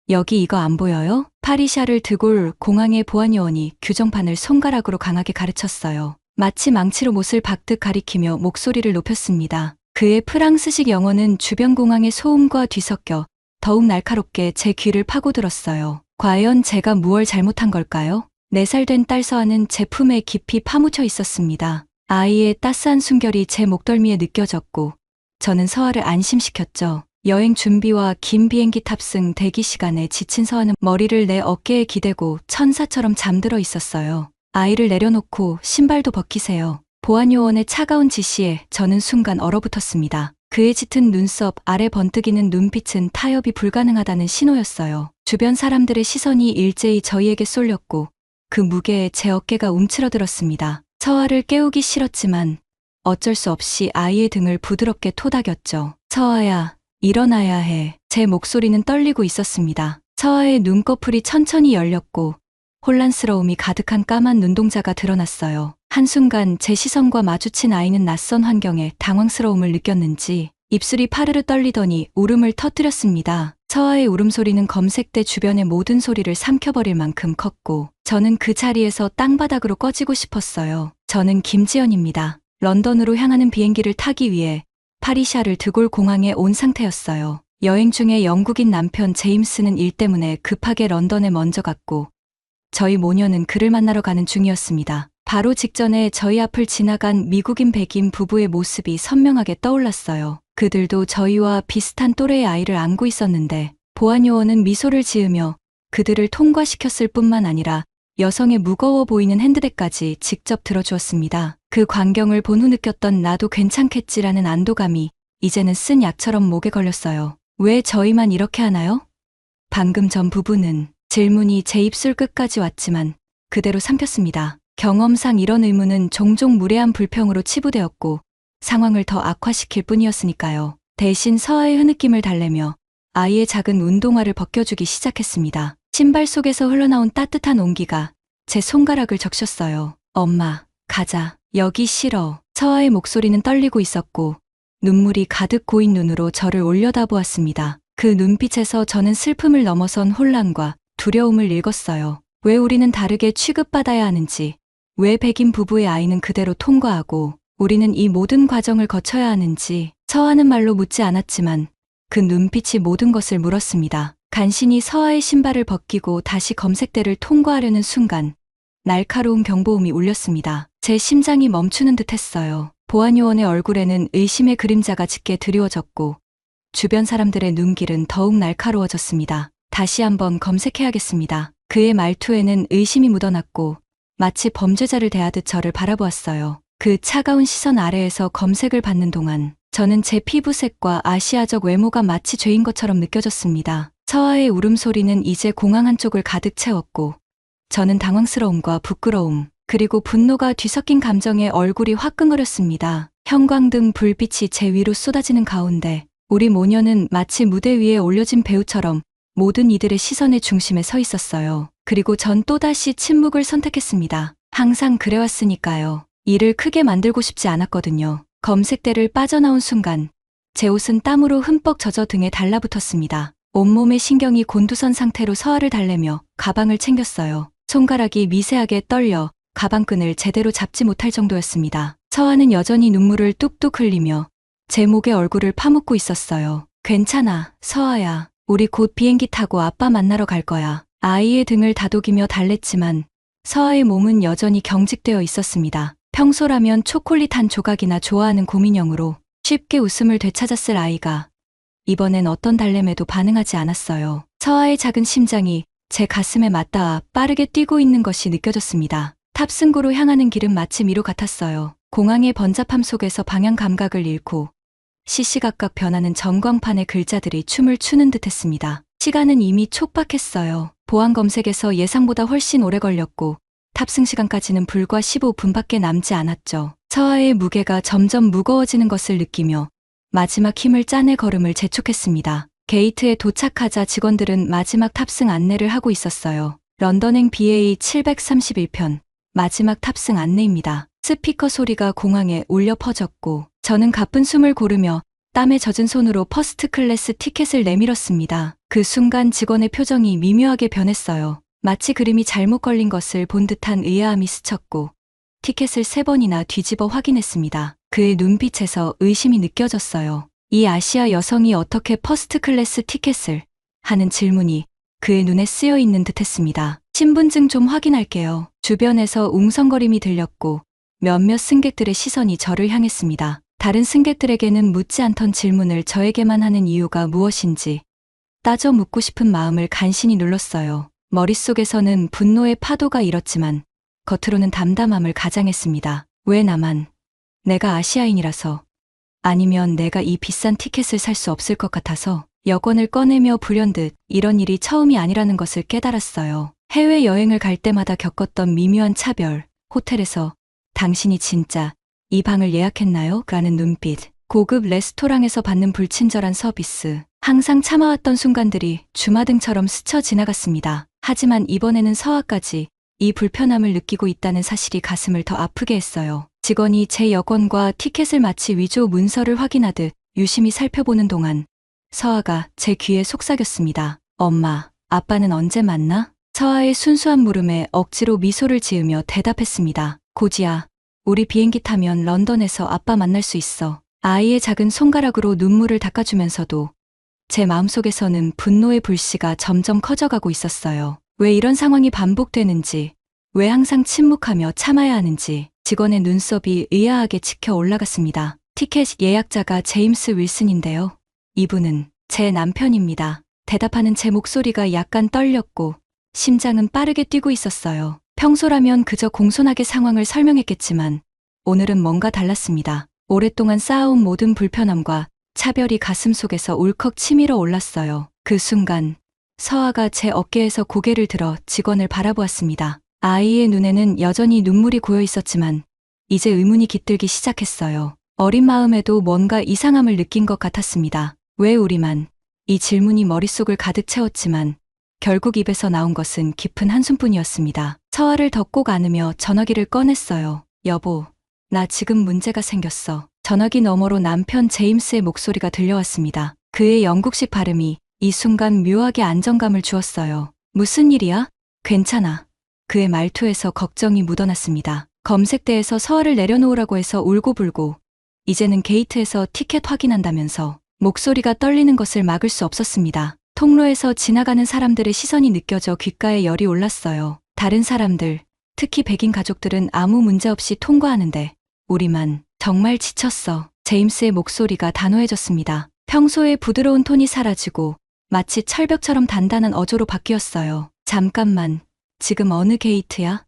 여기 이거 안 보여요? 파리샤를 드골 공항의 보안요원이 규정판을 손가락으로 강하게 가르쳤어요. 마치 망치로 못을 박듯 가리키며 목소리를 높였습니다. 그의 프랑스식 영어는 주변 공항의 소음과 뒤섞여 더욱 날카롭게 제 귀를 파고들었어요. 과연 제가 무얼 잘못한 걸까요? 4살 된 딸 서아는 제 품에 깊이 파묻혀 있었습니다. 아이의 따스한 숨결이 제 목덜미에 느껴졌고 저는 서아를 안심시켰죠. 여행 준비와 긴 비행기 탑승 대기 시간에 지친 서아는 머리를 내 어깨에 기대고 천사처럼 잠들어 있었어요. 아이를 내려놓고 신발도 벗기세요. 보안요원의 차가운 지시에 저는 순간 얼어붙었습니다. 그의 짙은 눈썹 아래 번뜩이는 눈빛은 타협이 불가능하다는 신호였어요. 주변 사람들의 시선이 일제히 저희에게 쏠렸고 그 무게에 제 어깨가 움츠러들었습니다. 서아를 깨우기 싫었지만 어쩔 수 없이 아이의 등을 부드럽게 토닥였죠. 서아야, 일어나야 해. 제 목소리는 떨리고 있었습니다. 서아의 눈꺼풀이 천천히 열렸고 혼란스러움이 가득한 까만 눈동자가 드러났어요. 한순간 제 시선과 마주친 아이는 낯선 환경에 당황스러움을 느꼈는지 입술이 파르르 떨리더니 울음을 터뜨렸습니다. 서아의 울음소리는 검색대 주변의 모든 소리를 삼켜버릴 만큼 컸고 저는 그 자리에서 땅바닥으로 꺼지고 싶었어요. 저는 김지연입니다. 런던으로 향하는 비행기를 타기 위해 파리샤를 드골 공항에 온 상태였어요. 여행 중에 영국인 남편 제임스는 일 때문에 급하게 런던에 먼저 갔고 저희 모녀는 그를 만나러 가는 중이었습니다. 바로 직전에 저희 앞을 지나간 미국인 백인 부부의 모습이 선명하게 떠올랐어요. 그들도 저희와 비슷한 또래의 아이를 안고 있었는데 보안요원은 미소를 지으며 그들을 통과시켰을 뿐만 아니라 여성의 무거워 보이는 핸드백까지 직접 들어주었습니다. 그 광경을 본 후 느꼈던 나도 괜찮겠지라는 안도감이 이제는 쓴 약처럼 목에 걸렸어요. 왜 저희만 이렇게 하나요? 방금 전 부부는 질문이 제 입술 끝까지 왔지만 그대로 삼켰습니다. 경험상 이런 의문은 종종 무례한 불평으로 치부되었고 상황을 더 악화시킬 뿐이었으니까요. 대신 서아의 흐느낌을 달래며 아이의 작은 운동화를 벗겨주기 시작했습니다. 신발 속에서 흘러나온 따뜻한 온기가 제 손가락을 적셨어요. 엄마, 가자. 여기 싫어. 서아의 목소리는 떨리고 있었고 눈물이 가득 고인 눈으로 저를 올려다보았습니다. 그 눈빛에서 저는 슬픔을 넘어선 혼란과 두려움을 읽었어요. 왜 우리는 다르게 취급받아야 하는지, 왜 백인 부부의 아이는 그대로 통과하고 우리는 이 모든 과정을 거쳐야 하는지 서아는 말로 묻지 않았지만 그 눈빛이 모든 것을 물었습니다. 간신히 서아의 신발을 벗기고 다시 검색대를 통과하려는 순간 날카로운 경보음이 울렸습니다. 제 심장이 멈추는 듯 했어요. 보안요원의 얼굴에는 의심의 그림자가 짙게 드리워졌고 주변 사람들의 눈길은 더욱 날카로워졌습니다. 다시 한번 검색해야겠습니다. 그의 말투에는 의심이 묻어났고 마치 범죄자를 대하듯 저를 바라보았어요. 그 차가운 시선 아래에서 검색을 받는 동안 저는 제 피부색과 아시아적 외모가 마치 죄인 것처럼 느껴졌습니다. 서아의 울음소리는 이제 공항 한쪽을 가득 채웠고 저는 당황스러움과 부끄러움 그리고 분노가 뒤섞인 감정에 얼굴이 화끈거렸습니다. 형광등 불빛이 제 위로 쏟아지는 가운데 우리 모녀는 마치 무대 위에 올려진 배우처럼 모든 이들의 시선의 중심에 서 있었어요. 그리고 전 또다시 침묵을 선택했습니다. 항상 그래왔으니까요. 일을 크게 만들고 싶지 않았거든요. 검색대를 빠져나온 순간 제 옷은 땀으로 흠뻑 젖어 등에 달라붙었습니다. 온몸의 신경이 곤두선 상태로 서아를 달래며 가방을 챙겼어요. 손가락이 미세하게 떨려 가방끈을 제대로 잡지 못할 정도였습니다. 서아는 여전히 눈물을 뚝뚝 흘리며 제 목에 얼굴을 파묻고 있었어요. 괜찮아, 서아야. 우리 곧 비행기 타고 아빠 만나러 갈 거야. 아이의 등을 다독이며 달랬지만 서아의 몸은 여전히 경직되어 있었습니다. 평소라면 초콜릿 한 조각이나 좋아하는 곰인형으로 쉽게 웃음을 되찾았을 아이가 이번엔 어떤 달램에도 반응하지 않았어요. 서아의 작은 심장이 제 가슴에 맞닿아 빠르게 뛰고 있는 것이 느껴졌습니다. 탑승구로 향하는 길은 마치 미로 같았어요. 공항의 번잡함 속에서 방향 감각을 잃고 시시각각 변하는 전광판의 글자들이 춤을 추는 듯했습니다. 시간은 이미 촉박했어요. 보안 검색에서 예상보다 훨씬 오래 걸렸고 탑승 시간까지는 불과 15분밖에 남지 않았죠. 서아의 무게가 점점 무거워지는 것을 느끼며 마지막 힘을 짜내 걸음을 재촉했습니다. 게이트에 도착하자 직원들은 마지막 탑승 안내를 하고 있었어요. 런던행 BA 731편 마지막 탑승 안내입니다. 스피커 소리가 공항에 울려 퍼졌고 저는 가쁜 숨을 고르며 땀에 젖은 손으로 퍼스트 클래스 티켓을 내밀었습니다. 그 순간 직원의 표정이 미묘하게 변했어요. 마치 그림이 잘못 걸린 것을 본 듯한 의아함이 스쳤고 티켓을 3번이나 뒤집어 확인했습니다. 그의 눈빛에서 의심이 느껴졌어요. 이 아시아 여성이 어떻게 퍼스트 클래스 티켓을 하는 질문이 그의 눈에 쓰여 있는 듯했습니다. 신분증 좀 확인할게요. 주변에서 웅성거림이 들렸고 몇몇 승객들의 시선이 저를 향했습니다. 다른 승객들에게는 묻지 않던 질문을 저에게만 하는 이유가 무엇인지 따져 묻고 싶은 마음을 간신히 눌렀어요. 머릿속에서는 분노의 파도가 일었지만 겉으로는 담담함을 가장했습니다. 왜 나만? 내가 아시아인이라서? 아니면 내가 이 비싼 티켓을 살 수 없을 것 같아서? 여권을 꺼내며 불현듯 이런 일이 처음이 아니라는 것을 깨달았어요. 해외여행을 갈 때마다 겪었던 미묘한 차별, 호텔에서 당신이 진짜 이 방을 예약했나요? 라는 눈빛, 고급 레스토랑에서 받는 불친절한 서비스, 항상 참아왔던 순간들이 주마등처럼 스쳐 지나갔습니다. 하지만 이번에는 서아까지 이 불편함을 느끼고 있다는 사실이 가슴을 더 아프게 했어요. 직원이 제 여권과 티켓을 마치 위조 문서를 확인하듯 유심히 살펴보는 동안 서아가 제 귀에 속삭였습니다. 엄마, 아빠는 언제 만나? 서아의 순수한 물음에 억지로 미소를 지으며 대답했습니다. 고지야, 우리 비행기 타면 런던에서 아빠 만날 수 있어. 아이의 작은 손가락으로 눈물을 닦아주면서도 제 마음속에서는 분노의 불씨가 점점 커져가고 있었어요. 왜 이런 상황이 반복되는지, 왜 항상 침묵하며 참아야 하는지. 직원의 눈썹이 의아하게 치켜 올라갔습니다. 티켓 예약자가 제임스 윌슨인데요. 이분은 제 남편입니다. 대답하는 제 목소리가 약간 떨렸고 심장은 빠르게 뛰고 있었어요. 평소라면 그저 공손하게 상황을 설명했겠지만 오늘은 뭔가 달랐습니다. 오랫동안 쌓아온 모든 불편함과 차별이 가슴속에서 울컥 치밀어 올랐어요. 그 순간 서아가 제 어깨에서 고개를 들어 직원을 바라보았습니다. 아이의 눈에는 여전히 눈물이 고여 있었지만 이제 의문이 깃들기 시작했어요. 어린 마음에도 뭔가 이상함을 느낀 것 같았습니다. 왜 우리만? 이 질문이 머릿속을 가득 채웠지만 결국 입에서 나온 것은 깊은 한숨뿐이었습니다. 서아를 더 꼭 안으며 전화기를 꺼냈어요. 여보, 나 지금 문제가 생겼어. 전화기 너머로 남편 제임스의 목소리가 들려왔습니다. 그의 영국식 발음이 이 순간 묘하게 안정감을 주었어요. 무슨 일이야? 괜찮아. 그의 말투에서 걱정이 묻어났습니다. 검색대에서 서아를 내려놓으라고 해서 울고불고 이제는 게이트에서 티켓 확인한다면서. 목소리가 떨리는 것을 막을 수 없었습니다. 통로에서 지나가는 사람들의 시선이 느껴져 귓가에 열이 올랐어요. 다른 사람들, 특히 백인 가족들은 아무 문제 없이 통과하는데 우리만 정말 지쳤어. 제임스의 목소리가 단호해졌습니다. 평소의 부드러운 톤이 사라지고 마치 철벽처럼 단단한 어조로 바뀌었어요. 잠깐만, 지금 어느 게이트야?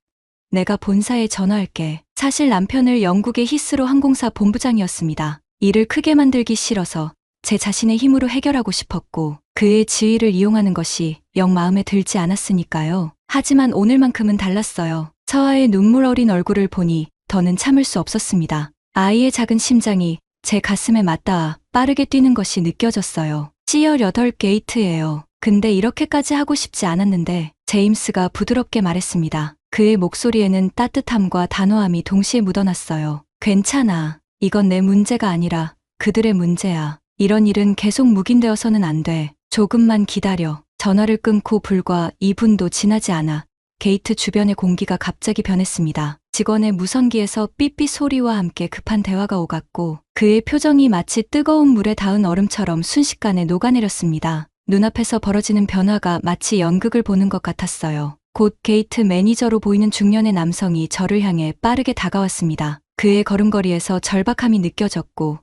내가 본사에 전화할게. 사실 남편을 영국의 히스로 항공사 본부장이었습니다. 일을 크게 만들기 싫어서 제 자신의 힘으로 해결하고 싶었고 그의 지위를 이용하는 것이 영 마음에 들지 않았으니까요. 하지만 오늘만큼은 달랐어요. 서아의 눈물 어린 얼굴을 보니 더는 참을 수 없었습니다. 아이의 작은 심장이 제 가슴에 맞닿아 빠르게 뛰는 것이 느껴졌어요. C18 게이트예요. 근데 이렇게까지 하고 싶지 않았는데 제임스가 부드럽게 말했습니다. 그의 목소리에는 따뜻함과 단호함이 동시에 묻어났어요. 괜찮아. 이건 내 문제가 아니라 그들의 문제야. 이런 일은 계속 묵인되어서는 안 돼. 조금만 기다려. 전화를 끊고 불과 2분도 지나지 않아 게이트 주변의 공기가 갑자기 변했습니다. 직원의 무선기에서 삐삐 소리와 함께 급한 대화가 오갔고 그의 표정이 마치 뜨거운 물에 닿은 얼음처럼 순식간에 녹아내렸습니다. 눈앞에서 벌어지는 변화가 마치 연극을 보는 것 같았어요. 곧 게이트 매니저로 보이는 중년의 남성이 저를 향해 빠르게 다가왔습니다. 그의 걸음걸이에서 절박함이 느껴졌고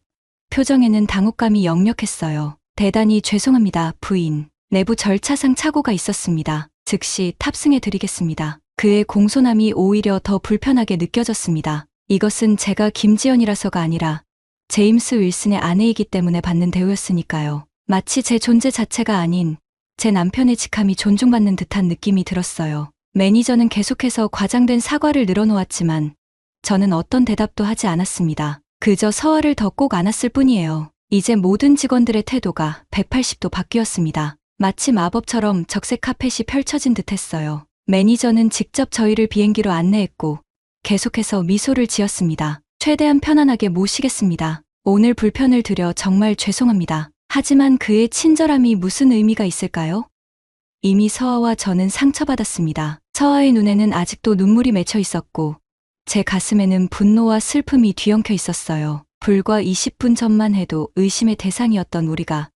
표정에는 당혹감이 역력했어요. 대단히 죄송합니다, 부인. 내부 절차상 착오가 있었습니다. 즉시 탑승해 드리겠습니다. 그의 공손함이 오히려 더 불편하게 느껴졌습니다. 이것은 제가 김지연이라서가 아니라 제임스 윌슨의 아내이기 때문에 받는 대우였으니까요. 마치 제 존재 자체가 아닌 제 남편의 직함이 존중받는 듯한 느낌이 들었어요. 매니저는 계속해서 과장된 사과를 늘어놓았지만 저는 어떤 대답도 하지 않았습니다. 그저 서아를 더 꼭 안았을 뿐이에요. 이제 모든 직원들의 태도가 180도 바뀌었습니다. 마치 마법처럼 적색 카펫이 펼쳐진 듯했어요. 매니저는 직접 저희를 비행기로 안내했고 계속해서 미소를 지었습니다. 최대한 편안하게 모시겠습니다. 오늘 불편을 드려 정말 죄송합니다. 하지만 그의 친절함이 무슨 의미가 있을까요? 이미 서아와 저는 상처받았습니다. 서아의 눈에는 아직도 눈물이 맺혀 있었고 제 가슴에는 분노와 슬픔이 뒤엉켜 있었어요. 불과 20분 전만 해도 의심의 대상이었던 우리가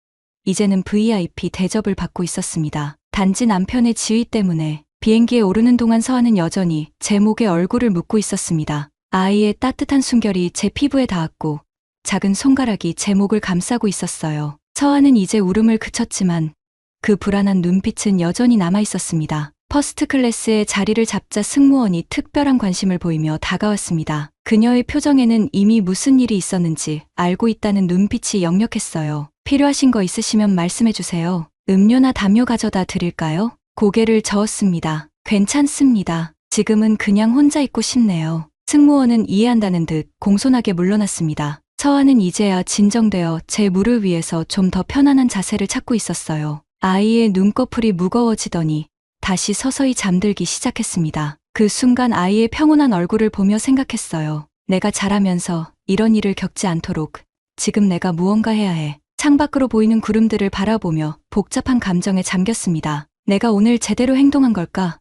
이제는 VIP 대접을 받고 있었습니다. 단지 남편의 지위 때문에 비행기에 오르는 동안 서아는 여전히 제 목에 얼굴을 묻고 있었습니다. 아이의 따뜻한 숨결이 제 피부에 닿았고 작은 손가락이 제 목을 감싸고 있었어요. 서아는 이제 울음을 그쳤지만 그 불안한 눈빛은 여전히 남아 있었습니다. 퍼스트 클래스에 자리를 잡자 승무원이 특별한 관심을 보이며 다가왔습니다. 그녀의 표정에는 이미 무슨 일이 있었는지 알고 있다는 눈빛이 역력했어요. 필요하신 거 있으시면 말씀해 주세요. 음료나 담요 가져다 드릴까요? 고개를 저었습니다. 괜찮습니다. 지금은 그냥 혼자 있고 싶네요. 승무원은 이해한다는 듯 공손하게 물러났습니다. 서아는 이제야 진정되어 제 무릎 위에서 좀 더 편안한 자세를 찾고 있었어요. 아이의 눈꺼풀이 무거워지더니 다시 서서히 잠들기 시작했습니다. 그 순간 아이의 평온한 얼굴을 보며 생각했어요. 내가 자라면서 이런 일을 겪지 않도록 지금 내가 무언가 해야 해. 창밖으로 보이는 구름들을 바라보며 복잡한 감정에 잠겼습니다. 내가 오늘 제대로 행동한 걸까?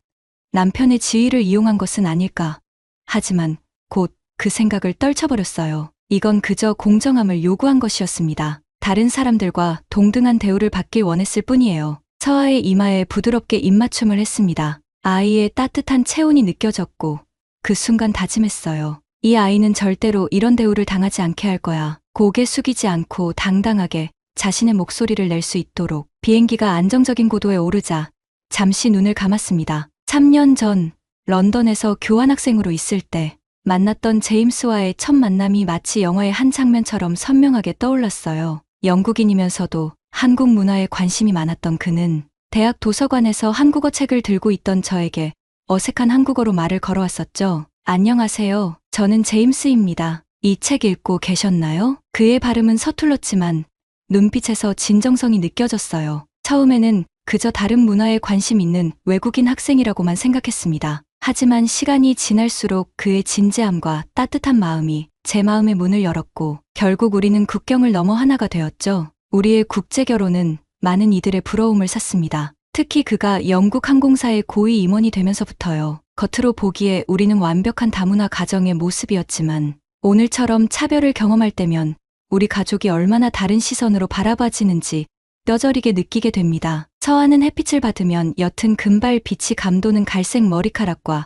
남편의 지위를 이용한 것은 아닐까? 하지만 곧 그 생각을 떨쳐버렸어요. 이건 그저 공정함을 요구한 것이었습니다. 다른 사람들과 동등한 대우를 받길 원했을 뿐이에요. 서아의 이마에 부드럽게 입맞춤을 했습니다. 아이의 따뜻한 체온이 느껴졌고 그 순간 다짐했어요. 이 아이는 절대로 이런 대우를 당하지 않게 할 거야. 고개 숙이지 않고 당당하게 자신의 목소리를 낼 수 있도록. 비행기가 안정적인 고도에 오르자 잠시 눈을 감았습니다. 3년 전 런던에서 교환학생으로 있을 때 만났던 제임스와의 첫 만남이 마치 영화의 한 장면처럼 선명하게 떠올랐어요. 영국인이면서도 한국 문화에 관심이 많았던 그는 대학 도서관에서 한국어 책을 들고 있던 저에게 어색한 한국어로 말을 걸어왔었죠. 안녕하세요. 저는 제임스입니다. 이 책 읽고 계셨나요? 그의 발음은 서툴렀지만 눈빛에서 진정성이 느껴졌어요. 처음에는 그저 다른 문화에 관심 있는 외국인 학생이라고만 생각했습니다. 하지만 시간이 지날수록 그의 진지함과 따뜻한 마음이 제 마음의 문을 열었고 결국 우리는 국경을 넘어 하나가 되었죠. 우리의 국제 결혼은 많은 이들의 부러움을 샀습니다. 특히 그가 영국 항공사의 고위 임원이 되면서부터요. 겉으로 보기에 우리는 완벽한 다문화 가정의 모습이었지만 오늘처럼 차별을 경험할 때면 우리 가족이 얼마나 다른 시선으로 바라봐지는지 뼈저리게 느끼게 됩니다. 서아는 햇빛을 받으면 옅은 금발 빛이 감도는 갈색 머리카락과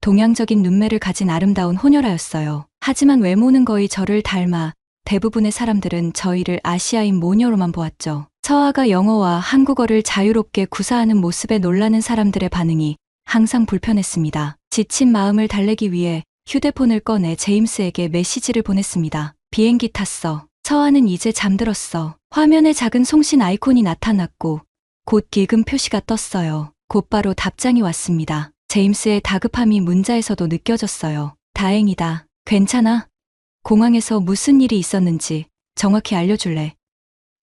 동양적인 눈매를 가진 아름다운 호녀라였어요. 하지만 외모는 거의 저를 닮아 대부분의 사람들은 저희를 아시아인 모녀로만 보았죠. 서아가 영어와 한국어를 자유롭게 구사하는 모습에 놀라는 사람들의 반응이 항상 불편했습니다. 지친 마음을 달래기 위해 휴대폰을 꺼내 제임스에게 메시지를 보냈습니다. 비행기 탔어. 서아는 이제 잠들었어. 화면에 작은 송신 아이콘이 나타났고 곧 길금 표시가 떴어요. 곧바로 답장이 왔습니다. 제임스의 다급함이 문자에서도 느껴졌어요. 다행이다. 괜찮아? 공항에서 무슨 일이 있었는지 정확히 알려줄래?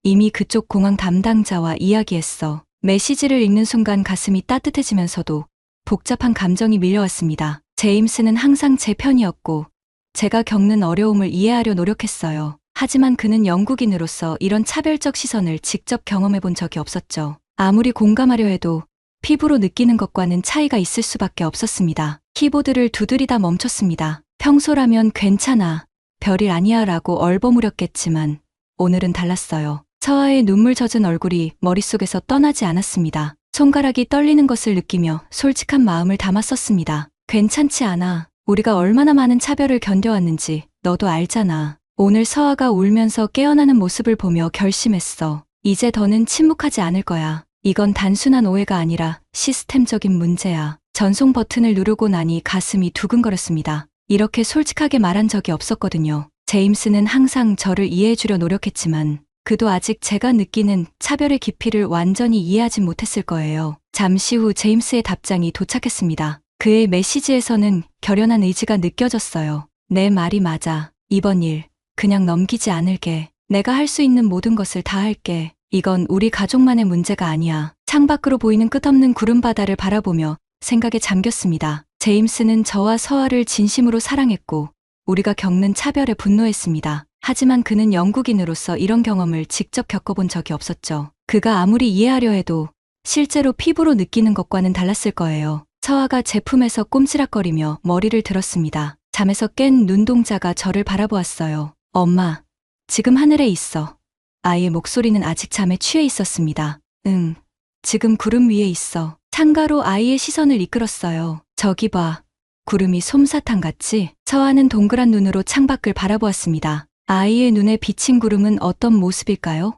이미 그쪽 공항 담당자와 이야기했어. 메시지를 읽는 순간 가슴이 따뜻해지면서도 복잡한 감정이 밀려왔습니다. 제임스는 항상 제 편이었고 제가 겪는 어려움을 이해하려 노력했어요. 하지만 그는 영국인으로서 이런 차별적 시선을 직접 경험해 본 적이 없었죠. 아무리 공감하려 해도 피부로 느끼는 것과는 차이가 있을 수밖에 없었습니다. 키보드를 두드리다 멈췄습니다. 평소라면 괜찮아, 별일 아니야 라고 얼버무렸겠지만 오늘은 달랐어요. 서아의 눈물 젖은 얼굴이 머릿속에서 떠나지 않았습니다. 손가락이 떨리는 것을 느끼며 솔직한 마음을 담았었습니다. 괜찮지 않아. 우리가 얼마나 많은 차별을 견뎌왔는지 너도 알잖아. 오늘 서아가 울면서 깨어나는 모습을 보며 결심했어. 이제 더는 침묵하지 않을 거야. 이건 단순한 오해가 아니라 시스템적인 문제야. 전송 버튼을 누르고 나니 가슴이 두근거렸습니다. 이렇게 솔직하게 말한 적이 없었거든요. 제임스는 항상 저를 이해해주려 노력했지만 그도 아직 제가 느끼는 차별의 깊이를 완전히 이해하지 못했을 거예요. 잠시 후 제임스의 답장이 도착했습니다. 그의 메시지에서는 결연한 의지가 느껴졌어요. 내 말이 맞아. 이번 일 그냥 넘기지 않을게. 내가 할 수 있는 모든 것을 다 할게. 이건 우리 가족만의 문제가 아니야. 창밖으로 보이는 끝없는 구름바다를 바라보며 생각에 잠겼습니다. 제임스는 저와 서아를 진심으로 사랑했고 우리가 겪는 차별에 분노했습니다. 하지만 그는 영국인으로서 이런 경험을 직접 겪어본 적이 없었죠. 그가 아무리 이해하려 해도 실제로 피부로 느끼는 것과는 달랐을 거예요. 서아가 제품에서 꼼지락거리며 머리를 들었습니다. 잠에서 깬 눈동자가 저를 바라보았어요. 엄마, 지금 하늘에 있어. 아이의 목소리는 아직 잠에 취해 있었습니다. 응, 지금 구름 위에 있어. 창가로 아이의 시선을 이끌었어요. 저기 봐. 구름이 솜사탕 같지? 서아는 동그란 눈으로 창밖을 바라보았습니다. 아이의 눈에 비친 구름은 어떤 모습일까요?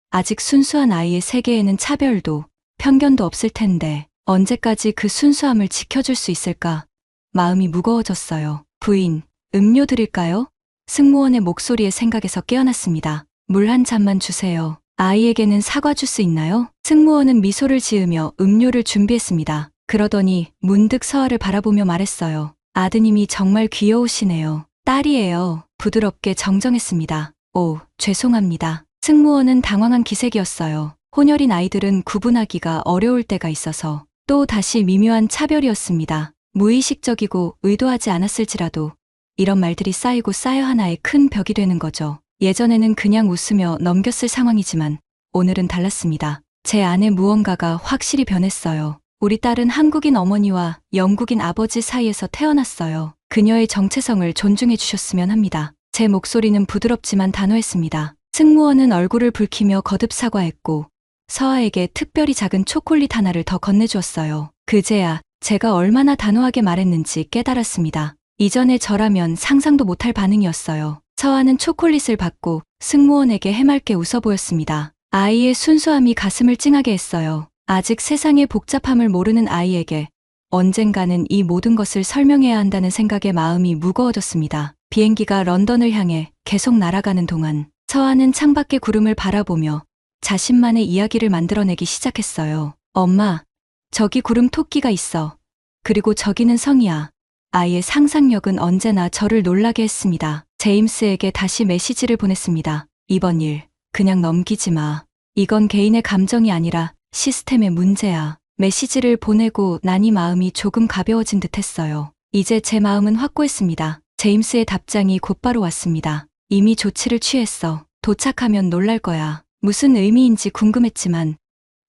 아직 순수한 아이의 세계에는 차별도, 편견도 없을 텐데 언제까지 그 순수함을 지켜줄 수 있을까? 마음이 무거워졌어요. 부인, 음료 드릴까요? 승무원의 목소리에 생각에서 깨어났습니다. 물 한 잔만 주세요. 아이에게는 사과 주스 있나요? 승무원은 미소를 지으며 음료를 준비했습니다. 그러더니 문득 서아를 바라보며 말했어요. 아드님이 정말 귀여우시네요. 딸이에요. 부드럽게 정정했습니다. 오, 죄송합니다. 승무원은 당황한 기색이었어요. 혼혈인 아이들은 구분하기가 어려울 때가 있어서 또 다시 미묘한 차별이었습니다. 무의식적이고 의도하지 않았을지라도 이런 말들이 쌓이고 쌓여 하나의 큰 벽이 되는 거죠. 예전에는 그냥 웃으며 넘겼을 상황이지만 오늘은 달랐습니다. 제 안에 무언가가 확실히 변했어요. 우리 딸은 한국인 어머니와 영국인 아버지 사이에서 태어났어요. 그녀의 정체성을 존중해 주셨으면 합니다. 제 목소리는 부드럽지만 단호했습니다. 승무원은 얼굴을 붉히며 거듭 사과했고 서아에게 특별히 작은 초콜릿 하나를 더 건네주었어요. 그제야 제가 얼마나 단호하게 말했는지 깨달았습니다. 이전에 저라면 상상도 못할 반응이었어요. 서아는 초콜릿을 받고 승무원에게 해맑게 웃어 보였습니다. 아이의 순수함이 가슴을 찡하게 했어요. 아직 세상의 복잡함을 모르는 아이에게 언젠가는 이 모든 것을 설명해야 한다는 생각에 마음이 무거워졌습니다. 비행기가 런던을 향해 계속 날아가는 동안 서아는 창밖의 구름을 바라보며 자신만의 이야기를 만들어내기 시작했어요. 엄마, 저기 구름 토끼가 있어. 그리고 저기는 성이야. 아이의 상상력은 언제나 저를 놀라게 했습니다. 제임스에게 다시 메시지를 보냈습니다. 이번 일, 그냥 넘기지 마. 이건 개인의 감정이 아니라 시스템의 문제야. 메시지를 보내고 나니 마음이 조금 가벼워진 듯 했어요. 이제 제 마음은 확고했습니다. 제임스의 답장이 곧바로 왔습니다. 이미 조치를 취했어. 도착하면 놀랄 거야. 무슨 의미인지 궁금했지만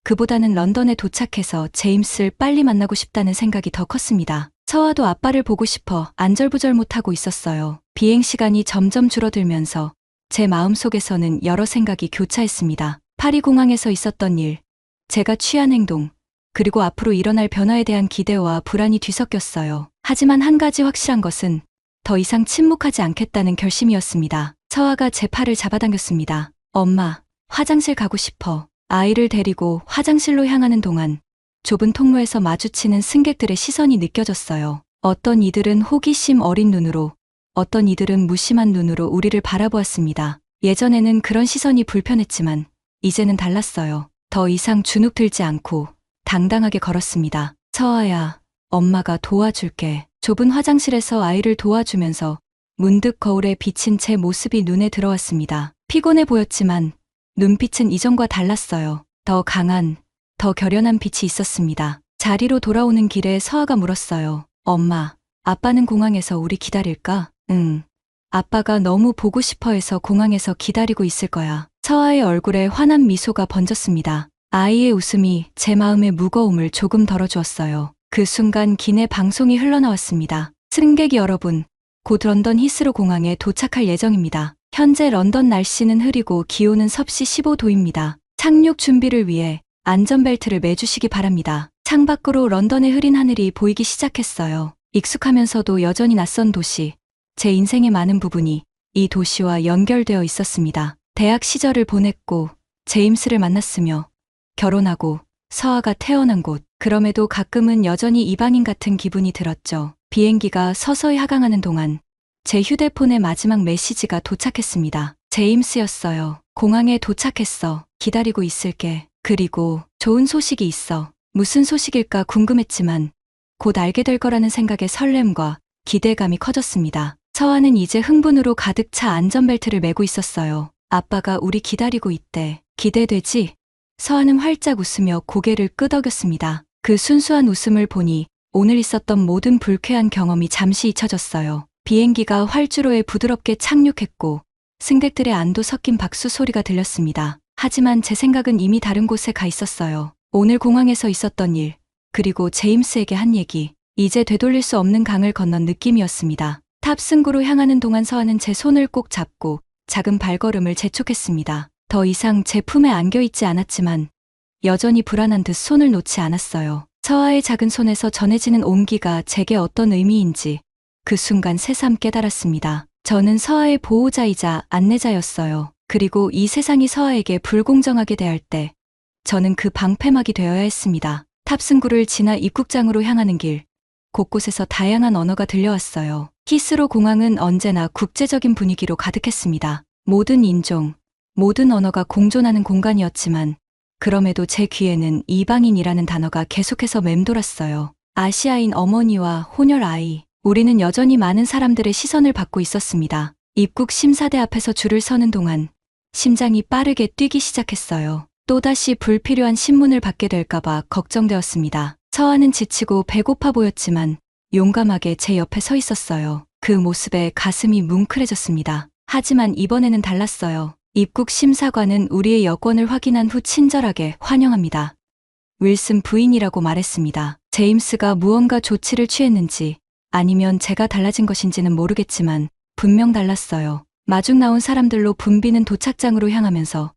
그보다는 런던에 도착해서 제임스를 빨리 만나고 싶다는 생각이 더 컸습니다. 서아도 아빠를 보고 싶어 안절부절 못하고 있었어요. 비행 시간이 점점 줄어들면서 제 마음속에서는 여러 생각이 교차했습니다. 파리 공항에서 있었던 일, 제가 취한 행동, 그리고 앞으로 일어날 변화에 대한 기대와 불안이 뒤섞였어요. 하지만 한 가지 확실한 것은 더 이상 침묵하지 않겠다는 결심이었습니다. 서아가 제 팔을 잡아당겼습니다. 엄마, 화장실 가고 싶어. 아이를 데리고 화장실로 향하는 동안 좁은 통로에서 마주치는 승객들의 시선이 느껴졌어요. 어떤 이들은 호기심 어린 눈으로, 어떤 이들은 무심한 눈으로 우리를 바라보았습니다. 예전에는 그런 시선이 불편했지만 이제는 달랐어요. 더 이상 주눅 들지 않고 당당하게 걸었습니다. 서아야, 엄마가 도와줄게. 좁은 화장실에서 아이를 도와주면서 문득 거울에 비친 제 모습이 눈에 들어왔습니다. 피곤해 보였지만 눈빛은 이전과 달랐어요. 더 강한, 더 결연한 빛이 있었습니다. 자리로 돌아오는 길에 서아가 물었어요. 엄마, 아빠는 공항에서 우리 기다릴까? 응. 아빠가 너무 보고 싶어 해서 공항에서 기다리고 있을 거야. 서아의 얼굴에 환한 미소가 번졌습니다. 아이의 웃음이 제 마음의 무거움을 조금 덜어주었어요. 그 순간 기내 방송이 흘러나왔습니다. 승객 여러분, 곧 런던 히스로 공항에 도착할 예정입니다. 현재 런던 날씨는 흐리고 기온은 섭씨 15도입니다. 착륙 준비를 위해 안전벨트를 매주시기 바랍니다. 창밖으로 런던의 흐린 하늘이 보이기 시작했어요. 익숙하면서도 여전히 낯선 도시, 제 인생의 많은 부분이 이 도시와 연결되어 있었습니다. 대학 시절을 보냈고 제임스를 만났으며 결혼하고 서아가 태어난 곳, 그럼에도 가끔은 여전히 이방인 같은 기분이 들었죠. 비행기가 서서히 하강하는 동안 제 휴대폰의 마지막 메시지가 도착했습니다. 제임스였어요. 공항에 도착했어. 기다리고 있을게. 그리고 좋은 소식이 있어. 무슨 소식일까 궁금했지만 곧 알게 될 거라는 생각에 설렘과 기대감이 커졌습니다. 서아는 이제 흥분으로 가득 차 안전벨트를 매고 있었어요. 아빠가 우리 기다리고 있대. 기대되지? 서아는 활짝 웃으며 고개를 끄덕였습니다. 그 순수한 웃음을 보니 오늘 있었던 모든 불쾌한 경험이 잠시 잊혀졌어요. 비행기가 활주로에 부드럽게 착륙했고 승객들의 안도 섞인 박수 소리가 들렸습니다. 하지만 제 생각은 이미 다른 곳에 가 있었어요. 오늘 공항에서 있었던 일, 그리고 제임스에게 한 얘기, 이제 되돌릴 수 없는 강을 건넌 느낌이었습니다. 탑승구로 향하는 동안 서아는 제 손을 꼭 잡고 작은 발걸음을 재촉했습니다. 더 이상 제 품에 안겨있지 않았지만 여전히 불안한 듯 손을 놓지 않았어요. 서아의 작은 손에서 전해지는 온기가 제게 어떤 의미인지 그 순간 새삼 깨달았습니다. 저는 서아의 보호자이자 안내자였어요. 그리고 이 세상이 서아에게 불공정하게 대할 때 저는 그 방패막이 되어야 했습니다. 탑승구를 지나 입국장으로 향하는 길, 곳곳에서 다양한 언어가 들려왔어요. 히스로 공항은 언제나 국제적인 분위기로 가득했습니다. 모든 인종, 모든 언어가 공존하는 공간이었지만 그럼에도 제 귀에는 이방인이라는 단어가 계속해서 맴돌았어요. 아시아인 어머니와 혼혈 아이, 우리는 여전히 많은 사람들의 시선을 받고 있었습니다. 입국 심사대 앞에서 줄을 서는 동안 심장이 빠르게 뛰기 시작했어요. 또다시 불필요한 신문을 받게 될까봐 걱정되었습니다. 서아는 지치고 배고파 보였지만 용감하게 제 옆에 서 있었어요. 그 모습에 가슴이 뭉클해졌습니다. 하지만 이번에는 달랐어요. 입국 심사관은 우리의 여권을 확인한 후 친절하게 환영합니다. 윌슨 부인이라고 말했습니다. 제임스가 무언가 조치를 취했는지 아니면 제가 달라진 것인지는 모르겠지만 분명 달랐어요. 마중 나온 사람들로 붐비는 도착장으로 향하면서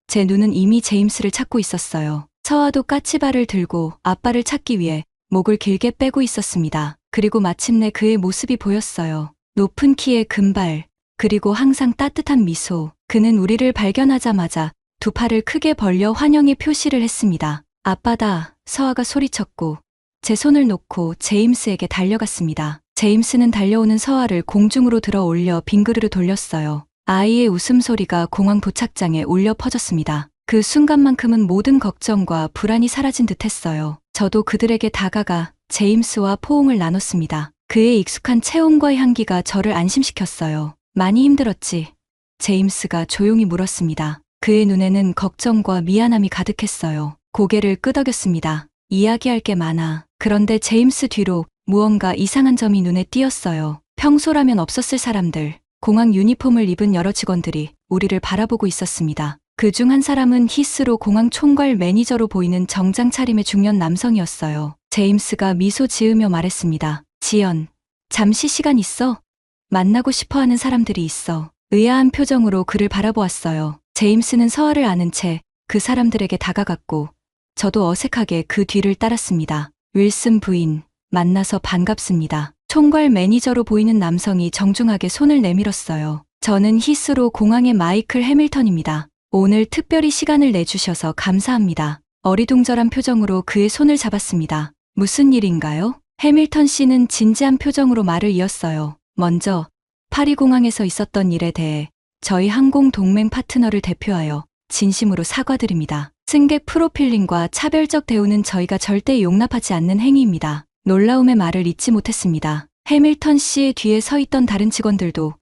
제 눈은 이미 제임스를 찾고 있었어요. 서아도 까치발을 들고 아빠를 찾기 위해 목을 길게 빼고 있었습니다. 그리고 마침내 그의 모습이 보였어요. 높은 키에 금발, 그리고 항상 따뜻한 미소. 그는 우리를 발견하자마자 두 팔을 크게 벌려 환영의 표시를 했습니다. 아빠다, 서아가 소리쳤고 제 손을 놓고 제임스에게 달려갔습니다. 제임스는 달려오는 서아를 공중으로 들어 올려 빙그르르 돌렸어요. 아이의 웃음소리가 공항 도착장에 울려 퍼졌습니다. 그 순간만큼은 모든 걱정과 불안이 사라진 듯했어요. 저도 그들에게 다가가 제임스와 포옹을 나눴습니다. 그의 익숙한 체온과 향기가 저를 안심시켰어요. 많이 힘들었지? 제임스가 조용히 물었습니다. 그의 눈에는 걱정과 미안함이 가득했어요. 고개를 끄덕였습니다. 이야기할 게 많아. 그런데 제임스 뒤로 무언가 이상한 점이 눈에 띄었어요. 평소라면 없었을 사람들, 공항 유니폼을 입은 여러 직원들이 우리를 바라보고 있었습니다. 그중 한 사람은 히스로 공항 총괄 매니저로 보이는 정장 차림의 중년 남성이었어요. 제임스가 미소 지으며 말했습니다. 지연, 잠시 시간 있어? 만나고 싶어하는 사람들이 있어. 의아한 표정으로 그를 바라보았어요. 제임스는 서아를 아는 채 그 사람들에게 다가갔고 저도 어색하게 그 뒤를 따랐습니다. 윌슨 부인, 만나서 반갑습니다. 총괄 매니저로 보이는 남성이 정중하게 손을 내밀었어요. 저는 히스로 공항의 마이클 해밀턴입니다. 오늘 특별히 시간을 내주셔서 감사합니다. 어리둥절한 표정으로 그의 손을 잡았습니다. 무슨 일인가요? 해밀턴 씨는 진지한 표정으로 말을 이었어요. 먼저 파리 공항에서 있었던 일에 대해 저희 항공 동맹 파트너를 대표하여 진심으로 사과드립니다. 승객 프로필링과 차별적 대우는 저희가 절대 용납하지 않는 행위입니다. 놀라움의 말을 잇지 못했습니다. 해밀턴 씨의 뒤에 서 있던 다른 직원들도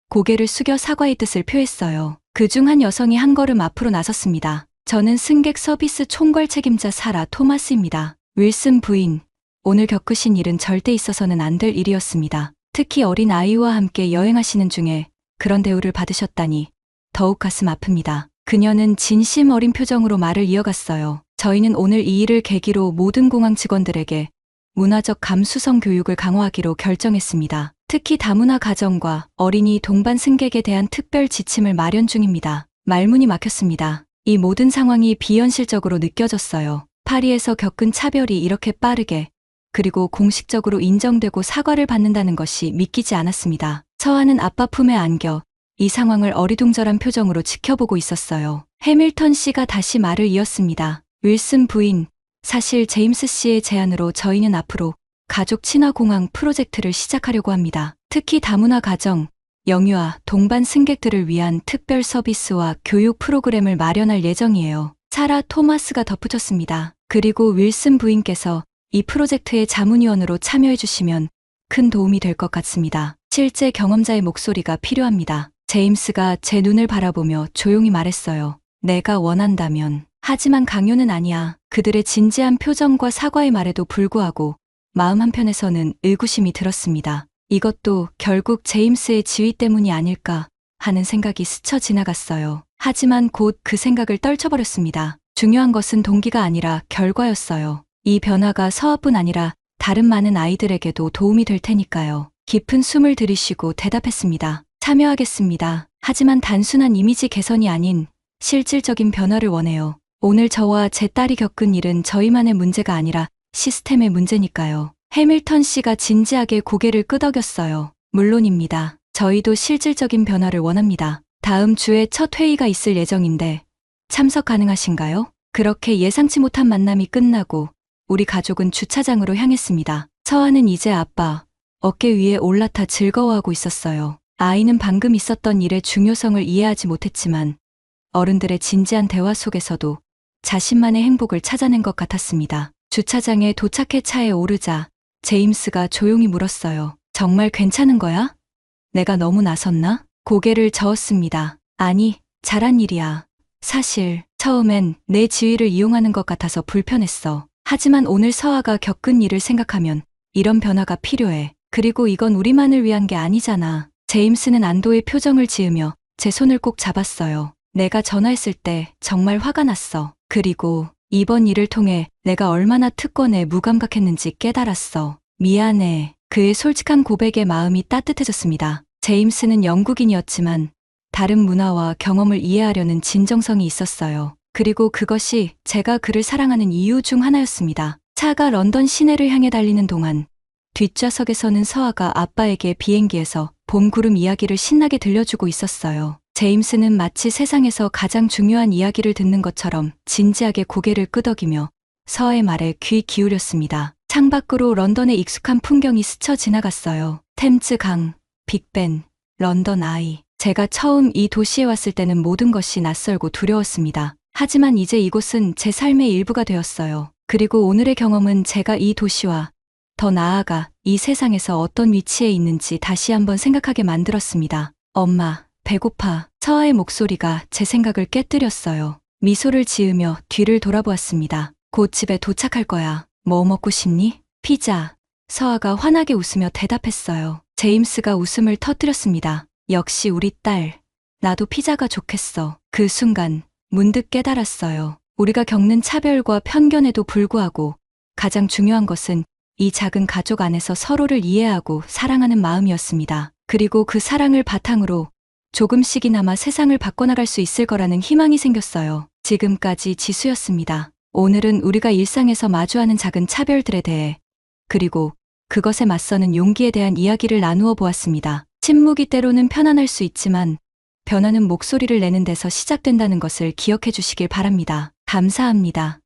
고개를 숙여 사과의 뜻을 표했어요. 그중 한 여성이 한 걸음 앞으로 나섰습니다. 저는 승객 서비스 총괄 책임자 사라 토마스입니다. 윌슨 부인, 오늘 겪으신 일은 절대 있어서는 안 될 일이었습니다. 특히 어린 아이와 함께 여행하시는 중에 그런 대우를 받으셨다니 더욱 가슴 아픕니다. 그녀는 진심 어린 표정으로 말을 이어갔어요. 저희는 오늘 이 일을 계기로 모든 공항 직원들에게 문화적 감수성 교육을 강화하기로 결정했습니다. 특히 다문화 가정과 어린이 동반 승객에 대한 특별 지침을 마련 중입니다. 말문이 막혔습니다. 이 모든 상황이 비현실적으로 느껴졌어요. 파리에서 겪은 차별이 이렇게 빠르게 그리고 공식적으로 인정되고 사과를 받는다는 것이 믿기지 않았습니다. 서아는 아빠 품에 안겨 이 상황을 어리둥절한 표정으로 지켜보고 있었어요. 해밀턴 씨가 다시 말을 이었습니다. 윌슨 부인, 사실 제임스 씨의 제안으로 저희는 앞으로 가족 친화 공항 프로젝트를 시작하려고 합니다. 특히 다문화 가정, 영유아, 동반 승객들을 위한 특별 서비스와 교육 프로그램을 마련할 예정이에요. 사라 토마스가 덧붙였습니다. 그리고 윌슨 부인께서 이 프로젝트의 자문위원으로 참여해 주시면 큰 도움이 될 것 같습니다. 실제 경험자의 목소리가 필요합니다. 제임스가 제 눈을 바라보며 조용히 말했어요. 내가 원한다면. 하지만 강요는 아니야. 그들의 진지한 표정과 사과의 말에도 불구하고 마음 한편에서는 의구심이 들었습니다. 이것도 결국 제임스의 지위 때문이 아닐까. 하는 생각이 스쳐 지나갔어요. 하지만 곧 그 생각을 떨쳐버렸습니다. 중요한 것은 동기가 아니라 결과였어요. 이 변화가 서아뿐 아니라 다른 많은 아이들에게도 도움이 될 테니까요. 깊은 숨을 들이쉬고 대답했습니다. 참여하겠습니다. 하지만 단순한 이미지 개선이 아닌 실질적인 변화를 원해요. 오늘 저와 제 딸이 겪은 일은 저희만의 문제가 아니라 시스템의 문제니까요. 해밀턴 씨가 진지하게 고개를 끄덕였어요. 물론입니다. 저희도 실질적인 변화를 원합니다. 다음 주에 첫 회의가 있을 예정인데 참석 가능하신가요? 그렇게 예상치 못한 만남이 끝나고 우리 가족은 주차장으로 향했습니다. 서아는 이제 아빠 어깨 위에 올라타 즐거워하고 있었어요. 아이는 방금 있었던 일의 중요성을 이해하지 못했지만 어른들의 진지한 대화 속에서도 자신만의 행복을 찾아낸 것 같았습니다. 주차장에 도착해 차에 오르자 제임스가 조용히 물었어요. 정말 괜찮은 거야? 내가 너무 나섰나? 고개를 저었습니다. 아니, 잘한 일이야. 사실 처음엔 내 지위를 이용하는 것 같아서 불편했어. 하지만 오늘 서아가 겪은 일을 생각하면 이런 변화가 필요해. 그리고 이건 우리만을 위한 게 아니잖아. 제임스는 안도의 표정을 지으며 제 손을 꼭 잡았어요. 내가 전화했을 때 정말 화가 났어. 그리고 이번 일을 통해 내가 얼마나 특권에 무감각했는지 깨달았어. 미안해. 그의 솔직한 고백에 마음이 따뜻해졌습니다. 제임스는 영국인이었지만 다른 문화와 경험을 이해하려는 진정성이 있었어요. 그리고 그것이 제가 그를 사랑하는 이유 중 하나였습니다. 차가 런던 시내를 향해 달리는 동안 뒷좌석에서는 서아가 아빠에게 비행기에서 봄 구름 이야기를 신나게 들려주고 있었어요. 제임스는 마치 세상에서 가장 중요한 이야기를 듣는 것처럼 진지하게 고개를 끄덕이며 서아의 말에 귀 기울였습니다. 창밖으로 런던의 익숙한 풍경이 스쳐 지나갔어요. 템즈 강, 빅벤, 런던 아이. 제가 처음 이 도시에 왔을 때는 모든 것이 낯설고 두려웠습니다. 하지만 이제 이곳은 제 삶의 일부가 되었어요. 그리고 오늘의 경험은 제가 이 도시와 더 나아가 이 세상에서 어떤 위치에 있는지 다시 한번 생각하게 만들었습니다. 엄마, 배고파. 서아의 목소리가 제 생각을 깨뜨렸어요. 미소를 지으며 뒤를 돌아보았습니다. 곧 집에 도착할 거야. 뭐 먹고 싶니? 피자. 서아가 환하게 웃으며 대답했어요. 제임스가 웃음을 터뜨렸습니다. 역시 우리 딸. 나도 피자가 좋겠어. 그 순간 문득 깨달았어요. 우리가 겪는 차별과 편견에도 불구하고 가장 중요한 것은 이 작은 가족 안에서 서로를 이해하고 사랑하는 마음이었습니다. 그리고 그 사랑을 바탕으로 조금씩이나마 세상을 바꿔나갈 수 있을 거라는 희망이 생겼어요. 지금까지 지수였습니다. 오늘은 우리가 일상에서 마주하는 작은 차별들에 대해 그리고 그것에 맞서는 용기에 대한 이야기를 나누어 보았습니다. 침묵이 때로는 편안할 수 있지만 변화는 목소리를 내는 데서 시작된다는 것을 기억해 주시길 바랍니다. 감사합니다.